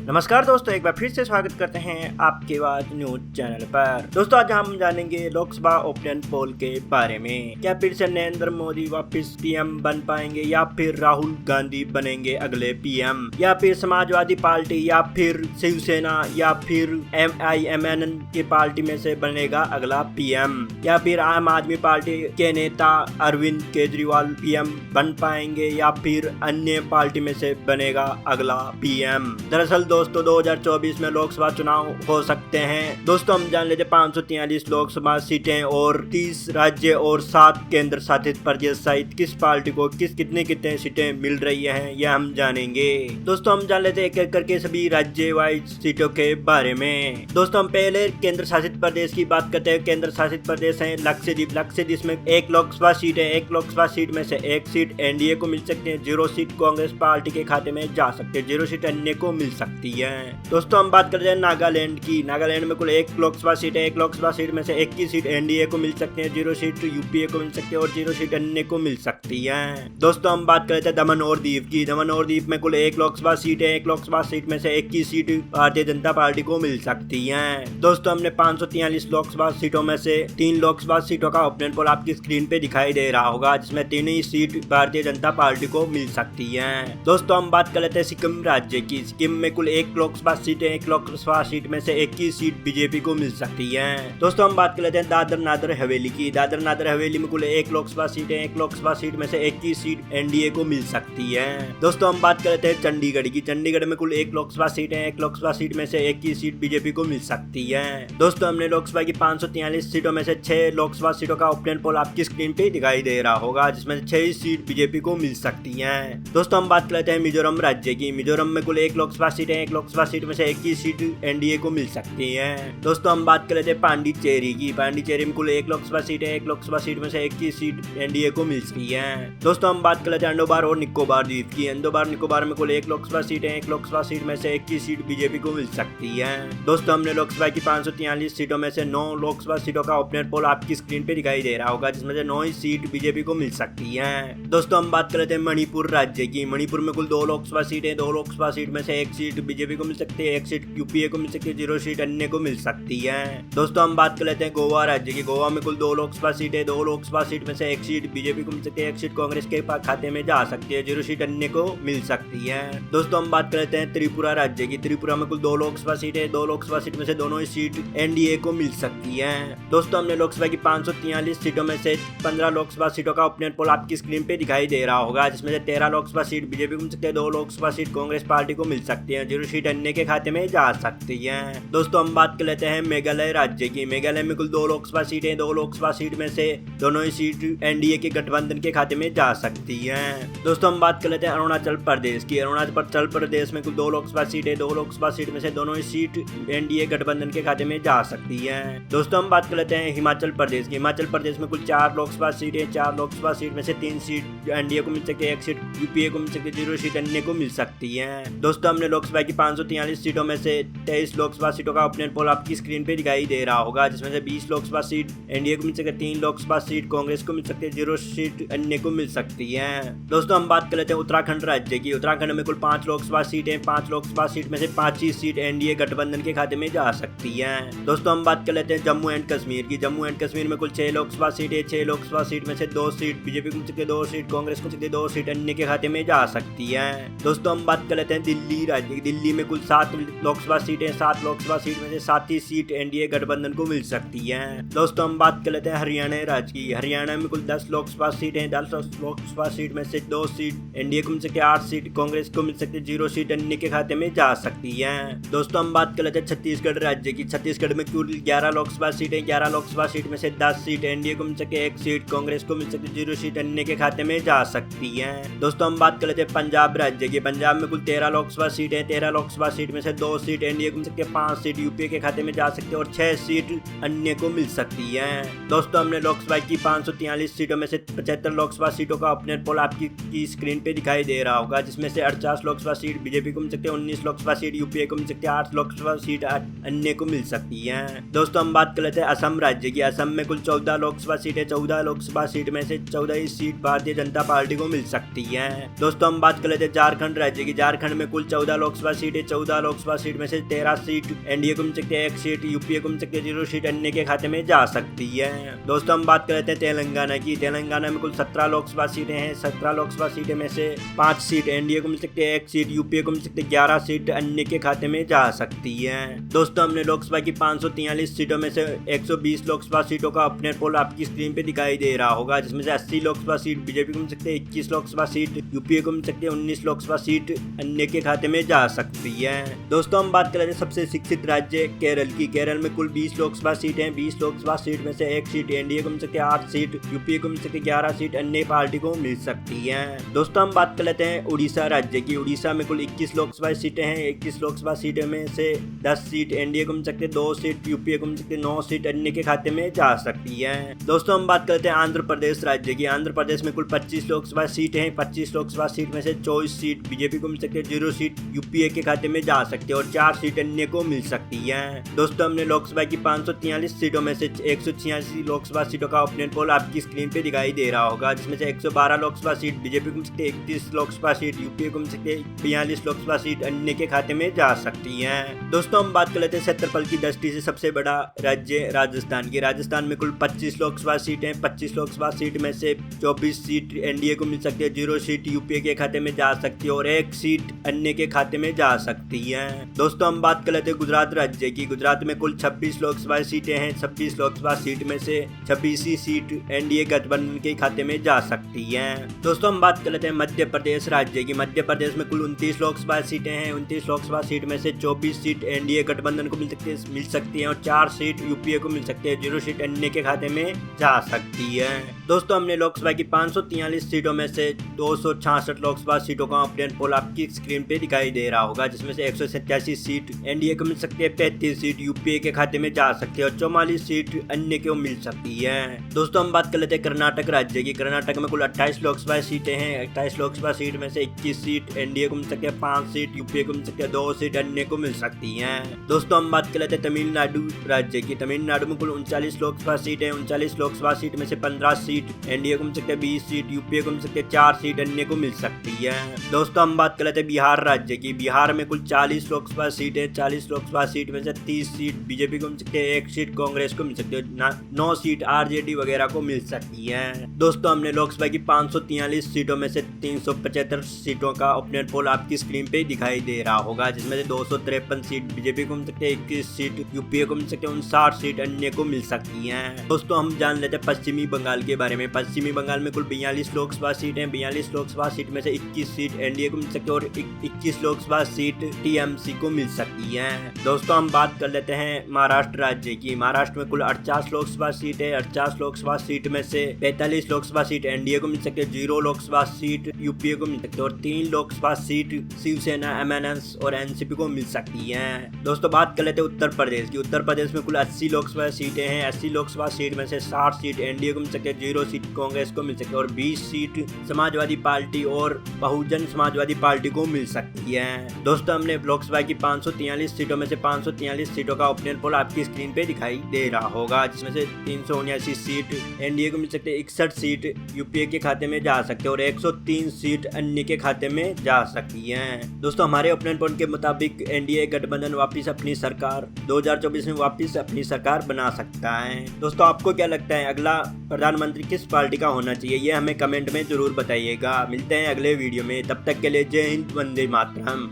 नमस्कार दोस्तों, एक बार फिर से स्वागत करते हैं आपके बाद न्यूज चैनल पर। दोस्तों आज हम जानेंगे लोकसभा ओपिनियन पोल के बारे में। क्या फिर से नरेंद्र मोदी वापस पीएम बन पाएंगे या फिर राहुल गांधी बनेंगे अगले पीएम, या फिर समाजवादी पार्टी या फिर शिवसेना या फिर MIMN की पार्टी में से बनेगा अगला पीएम, या फिर आम आदमी पार्टी के नेता अरविंद केजरीवाल पीएम बन पाएंगे या फिर अन्य पार्टी में से बनेगा अगला पीएम। दरअसल दोस्तों 2024 में लोकसभा चुनाव हो सकते हैं। दोस्तों हम जान लेते 543 लोकसभा सीटें और 30 राज्य और 7 केंद्र शासित प्रदेश सहित किस पार्टी को कितने सीटें मिल रही हैं यह हम जानेंगे। दोस्तों हम जान लेते एक एक करके सभी राज्य वाइज सीटों के बारे में। दोस्तों हम पहले केंद्र शासित प्रदेश की बात करते हैं। केंद्र शासित प्रदेश है लक्षद्वीप में एक लोकसभा सीट है। एक लोकसभा सीट में से एक सीट एनडीए को मिल सकती है, 0 सीट कांग्रेस पार्टी के खाते में जा सकते हैं, 0 सीट अन्य को मिल सकती है। दोस्तों हम बात करते हैं नागालैंड की। नागालैंड में कुल एक लोकसभा सीट है। एक लोकसभा सीट में से 21 सीट एनडीए को मिल सकते हैं, 0 सीट यूपीए को मिल सकती है और 0 सीट अन्य को मिल सकती है। दोस्तों हम बात करते हैं दमन और दीव की। दमन और दीव में कुल एक लोकसभा सीट है। एक लोकसभा सीट में से 21 सीट भारतीय जनता पार्टी को मिल सकती है। दोस्तों हमने 543 लोकसभा सीटों में से 3 लोकसभा सीटों का ओपिनियन पोल आपकी स्क्रीन पे दिखाई दे रहा होगा, जिसमें 3 ही सीट भारतीय जनता पार्टी को मिल सकती है। दोस्तों हम बात कर लेते हैं सिक्किम राज्य की। सिक्किम में कुल एक लोकसभा सीट है। एक लोकसभा सीट में से 21 सीट बीजेपी को मिल सकती है। दोस्तों हम बात कर लेते हैं दादर नागर हवेली की। दादर नागर हवेली में कुल एक लोकसभा सीट है। एक लोकसभा सीट में से 21 सीट एनडीए को मिल सकती है। दोस्तों हम बात कर लेते हैं चंडीगढ़ की। चंडीगढ़ में कुल एक लोकसभा सीट है। एक लोकसभा सीट में से 21 सीट बीजेपी को मिल सकती है। दोस्तों हमने लोकसभा की 543 सीटों में से 6 लोकसभा सीटों का ओपिनियन पोल आपकी स्क्रीन पे दिखाई दे रहा होगा, जिसमें 6 सीट बीजेपी को मिल सकती है। दोस्तों हम बात कर लेते हैं मिजोरम राज्य की। मिजोरम में कुल एक लोकसभा सीट है। एक लोकसभा सीट में से 21 सीट एनडीए को मिल सकती है। दोस्तों हम बात कर लेते हैं पांडिचेरी की। पांडिचेरी में कुल एक लोकसभा सीट है। एक लोकसभा सीट में से 21 सीट एनडीए को मिल सकती है। दोस्तों हम बात कर लेते हैं अंडोबार और निकोबार द्वीप की। अंडोबार निकोबार में कुल एक लोकसभा सीट है। एक लोकसभा सीट में से 21 सीट बीजेपी को मिल सकती है। दोस्तों हमने लोकसभा की 543 सीटों में से 9 लोकसभा सीटों का ओपिनियन पोल आपकी स्क्रीन पे दिखाई दे रहा होगा, जिसमें से 9 ही सीट बीजेपी को मिल सकती है। दोस्तों हम बात कर लेते हैं मणिपुर राज्य की। मणिपुर में कुल 2 लोकसभा सीट है। 2 लोकसभा सीट में से 1 सीट बीजेपी को मिल सकती है, 1 सीट यूपीए को मिल सकती है, 0 सीट अन्य को मिल सकती है। दोस्तों हम बात कर लेते हैं गोवा राज्य की। गोवा में कुल 2 लोकसभा सीट है। 2 लोकसभा सीट में से 1 सीट बीजेपी को मिल सकती है, 1 सीट कांग्रेस के खाते में जा सकती है, 0 सीट अन्य को मिल सकती है। दोस्तों हम बात कर लेते हैं त्रिपुरा राज्य की। त्रिपुरा में कुल 2 लोकसभा सीट है। 2 लोकसभा सीट में से दोनों ही सीट एनडीए को मिल सकती है। दोस्तों हमने लोकसभा की 543 सीटों में से 15 लोकसभा सीटों का ओपिनियन पोल आपकी स्क्रीन पे दिखाई दे रहा होगा, जिसमें से 13 लोकसभा सीट बीजेपी को मिल सकती है, 2 लोकसभा सीट कांग्रेस पार्टी को मिल सकती है, 0 सीट अन्य के खाते में जा सकती है। दोस्तों हम बात कर लेते हैं मेघालय राज्य की। मेघालय में कुल 2 लोकसभा सीट है। 2 लोकसभा सीट में से दोनों ही सीट एनडीए के गठबंधन के खाते में जा सकती है। दोस्तों हम बात कर लेते हैं अरुणाचल प्रदेश की। अरुणाचल प्रदेश में कुल 2 लोकसभा सीट है। 2 लोकसभा सीट में से दोनों ही सीट एनडीए गठबंधन के खाते में जा सकती है। दोस्तों हम बात कर लेते हैं हिमाचल प्रदेश की। हिमाचल प्रदेश में कुल 4 लोकसभा सीट है। 4 लोकसभा सीट में से 3 सीट एनडीए को मिल सकती है, 1 सीट यूपीए को मिल सकती है, 0 सीट अन्य को मिल सकती है। दोस्तों हमने लोकसभा की 543 सीटों में से 23 लोकसभा सीटों का ओपिनियन पोल आपकी स्क्रीन पे दिखाई दे रहा होगा, जिसमें से 20 लोकसभा सीट एनडीए को मिल सकती है, 3 लोकसभा सीट कांग्रेस को मिल सकती है, 0 सीट अन्य को मिल सकती है। दोस्तों हम बात कर लेते हैं उत्तराखंड राज्य की। उत्तराखंड में कुल 5 लोकसभा सीट है। 5 लोकसभा सीट में से 5 ही सीट एनडीए गठबंधन के खाते में जा सकती है। दोस्तों हम बात कर लेते हैं जम्मू एंड कश्मीर की। जम्मू एंड कश्मीर में कुल 6 लोकसभा सीट है। 6 लोकसभा सीट में से 2 सीट बीजेपी को मिल सकती है, 2 सीट कांग्रेस को मिल सकती है, 2 सीट अन्य के खाते में जा सकती है। दोस्तों हम बात कर लेते हैं दिल्ली राज्य की। दिल्ली में कुल 7 लोकसभा सीट है। 7 लोकसभा सीट में से 7 ही सीट एनडीए गठबंधन को मिल सकती है। दोस्तों हम बात कर लेते हैं हरियाणा राज्य की। हरियाणा में कुल 10 लोकसभा सीट है। 10 लोकसभा सीट में से 2 सीट एनडीए को मिल सकती है, 8 सीट कांग्रेस को मिल सकती है, 0 सीट अन्य के खाते में जा सकती है। दोस्तों हम बात कर लेते हैं छत्तीसगढ़ राज्य की। छत्तीसगढ़ में कुल 11 लोकसभा सीट है। 11 लोकसभा सीट में से 10 सीट एनडीए को मिल सकती है, 1 सीट कांग्रेस को मिल सकती है, 0 सीट अन्य के खाते में जा सकती है। दोस्तों हम बात कर लेते हैं पंजाब राज्य की। पंजाब में कुल 13 लोकसभा सीट है। 13 लोकसभा सीट में से 2 सीट एनडीए को मिल सकती है, 5 सीट यूपीए के खाते में जा सकती है और 6 सीट अन्य को मिल सकती है। दोस्तों हमने लोकसभा की 543 सीटों में से 75 लोकसभा सीटों का ओपिनियन पोल आपकी स्क्रीन पे दिखाई दे रहा होगा, जिसमें से 48 लोकसभा सीट बीजेपी को मिल सकती है, 19 लोकसभा सीट यूपीए को मिल सकती है, 8 लोकसभा सीट अन्य को मिल सकती है। दोस्तों हम बात कर लेते हैं असम राज्य की। असम में कुल 14 लोकसभा सीट है। 14 लोकसभा सीट में से 14 ही सीट भारतीय जनता पार्टी को मिल सकती है। दोस्तों हम बात कर लेते हैं झारखंड राज्य की। झारखंड में कुल 14 लोकसभा सीट है, 14 लोकसभा सीट में से 13 सीट एनडीए को मिल सकती है, 1 सीट यूपीए को मिल सकती है, 0 सीट अन्य के खाते में जा सकती है। दोस्तों हम बात करते हैं तेलंगाना की। तेलंगाना में कुल 17 लोकसभा सीटें हैं। 17 लोकसभा सीटें में से 5 सीट एनडीए को मिल सकती है, 1 सीट यूपीए को मिल सकती है, 11 सीट अन्य के खाते में जा सकती है। दोस्तों हमने लोकसभा की 543 सीटों में से 120 लोकसभा सीटों का अपने पोल आपकी स्क्रीन पे दिखाई दे रहा होगा, जिसमें से 80 लोकसभा सीट बीजेपी को मिल सकती है, 21 लोकसभा सीट यूपीए को मिल सकती है, 19 लोकसभा सीट अन्य के खाते में जा सकती है। दोस्तों हम बात कर रहे हैं सबसे शिक्षित राज्य केरल की। केरल में कुल 20 लोकसभा सीटें हैं। 20 लोकसभा सीट में से 1 सीट एनडीए को मिल सकती है, 8 सीट यूपीए को मिल सकती है, 11 सीट अन्य पार्टी को मिल सकती है। दोस्तों हम बात कर लेते हैं उड़ीसा राज्य की। उड़ीसा में कुल 21 लोकसभा सीटें हैं। 21 लोकसभा सीटें में से 10 सीट एनडीए को मिल सकती है, 2 सीट यूपीए को मिल सकती है, 9 सीट अन्य के खाते में जा सकती है। दोस्तों हम बात करते हैं आंध्र प्रदेश राज्य की। आंध्र प्रदेश में कुल 25 लोकसभा सीटें हैं। 25 लोकसभा सीट में से 24 सीट बीजेपी को मिल सकती है, 0 सीट यूपीए के खाते में जा सकती है और 4 सीट अन्य को मिल सकती है। दोस्तों हमने लोकसभा की 543 सीटों में से 186 लोकसभा सीटों का ओपिनियन पोल आपकी स्क्रीन पे दिखाई दे रहा होगा, जिसमें से 112 लोकसभा सीट बीजेपी को मिल सकती है, 31 लोकसभा सीट यूपीए को मिल सकती है, 42 लोकसभा सीट अन्य के खाते में जा सकती है। दोस्तों हम बात कर लेते हैं क्षेत्रफल की दृष्टि से सबसे बड़ा राज्य राजस्थान की। राजस्थान में कुल 25 लोकसभा सीटें। 25 लोकसभा सीट में से 24 सीट एनडीए को मिल सकती है, 0 सीट यूपीए के खाते में जा सकती है और 1 सीट अन्य के खाते में जा सकती है। दोस्तों हम बात कर लेते हैं गुजरात राज्य की। गुजरात में कुल 26 लोकसभा सीटें हैं। 26 लोकसभा सीट में से 26 सीट एनडीए गठबंधन के खाते में जा सकती है। दोस्तों हम बात कर लेते हैं मध्य प्रदेश राज्य की। मध्य प्रदेश में कुल 29 लोकसभा सीटें हैं। 29 लोकसभा सीट में से 24 सीट एनडीए गठबंधन को मिल सकती है और 4 सीट यूपीए को मिल सकती है, 0 सीट अन्य के खाते में जा सकती है। दोस्तों हमने लोकसभा की 543 सीटों में से 266 लोकसभा सीटों का ओपिनियन पोल आपकी स्क्रीन पे दिखाई दे रहा होगा, जिसमें से 187 सीट एनडीए को मिल सकती है, 35 सीट यूपीए के खाते में जा सकती है और 44 सीट अन्य को मिल सकती है। दोस्तों हम बात कर लेते हैं कर्नाटक राज्य की। कर्नाटक में कुल 28 लोकसभा सीटें हैं। 28 लोकसभा सीट में से 21 सीट एनडीए को मिल सकती है, 5 सीट यूपीए को मिल सकती है, 2 सीट अन्य को मिल सकती है। दोस्तों हम बात कर लेते हैं तमिलनाडु राज्य की। तमिलनाडु में कुल 39 लोकसभा सीट है। 39 लोकसभा सीट में से 15 सीट एनडीए को मिल सकती है, 20 सीट यूपीए को मिल सकती है, 4 सीट अन्य को मिल सकती है। दोस्तों हम बात कर लेते हैं बिहार राज्य की। बिहार में कुल 40 लोकसभा सीट है। 40 लोकसभा सीट में से 30 सीट बीजेपी को मिल सकती है, 1 सीट कांग्रेस को मिल सकती है, 9 सीट आरजेडी वगैरह को मिल सकती है। दोस्तों हमने लोकसभा की 543 सीटों में से 375 सीटों का ओपिनियन पोल आपकी स्क्रीन पे दिखाई दे रहा होगा, जिसमें से 253 सीट बीजेपी को मिल सकती है, 21 सीट यूपीए को मिल सकती है, 59 सीट अन्य को मिल सकती है। दोस्तों हम जान लेते हैं पश्चिमी बंगाल के बारे में। पश्चिमी बंगाल में कुल 42 लोकसभा सीट है। 42 लोकसभा सीट में से 21 सीट एनडीए को मिल सकती है और 21 लोकसभा सीट टीएमसी को मिल सकती है। दोस्तों हम बात कर लेते हैं महाराष्ट्र राज्य की। महाराष्ट्र में कुल 48 लोकसभा सीट है। 48 लोकसभा सीट में से 45 लोकसभा सीट एनडीए को मिल सकती है, 0 लोकसभा सीट यूपीए को मिल सकती है और 3 लोकसभा सीट शिवसेना, एमएनएस और एनसीपी को मिल सकती है। दोस्तों बात कर लेते हैं उत्तर प्रदेश की। उत्तर प्रदेश में कुल 80 लोकसभा सीटें हैं। 80 लोकसभा सीट में से 60 सीट एनडीए को मिल सकती है, 0 सीट कांग्रेस को मिल सकती है और 20 सीट समाजवादी पार्टी और बहुजन समाजवादी पार्टी को मिल सकती है। दोस्तों हमने लोकसभा की 543 सीटों में से 543 सीटों का ओपिनियन पोल आपकी स्क्रीन पे दिखाई दे रहा होगा, जिसमें से 379 सीट एनडीए को मिल सकते हैं, 61 सीट यूपीए के खाते में जा सकते हैं और 103 सीट अन्य के खाते में जा सकती हैं। दोस्तों हमारे ओपिनियन पोल के मुताबिक एनडीए गठबंधन वापिस अपनी सरकार 2024 में वापिस अपनी सरकार बना सकता है। दोस्तों आपको क्या लगता है अगला प्रधानमंत्री किस पार्टी का होना चाहिए, ये हमें कमेंट में जरूर बताइएगा। मिलते हैं अगले वीडियो में, तब तक के लिए जय हिंद, वंदे मातरम।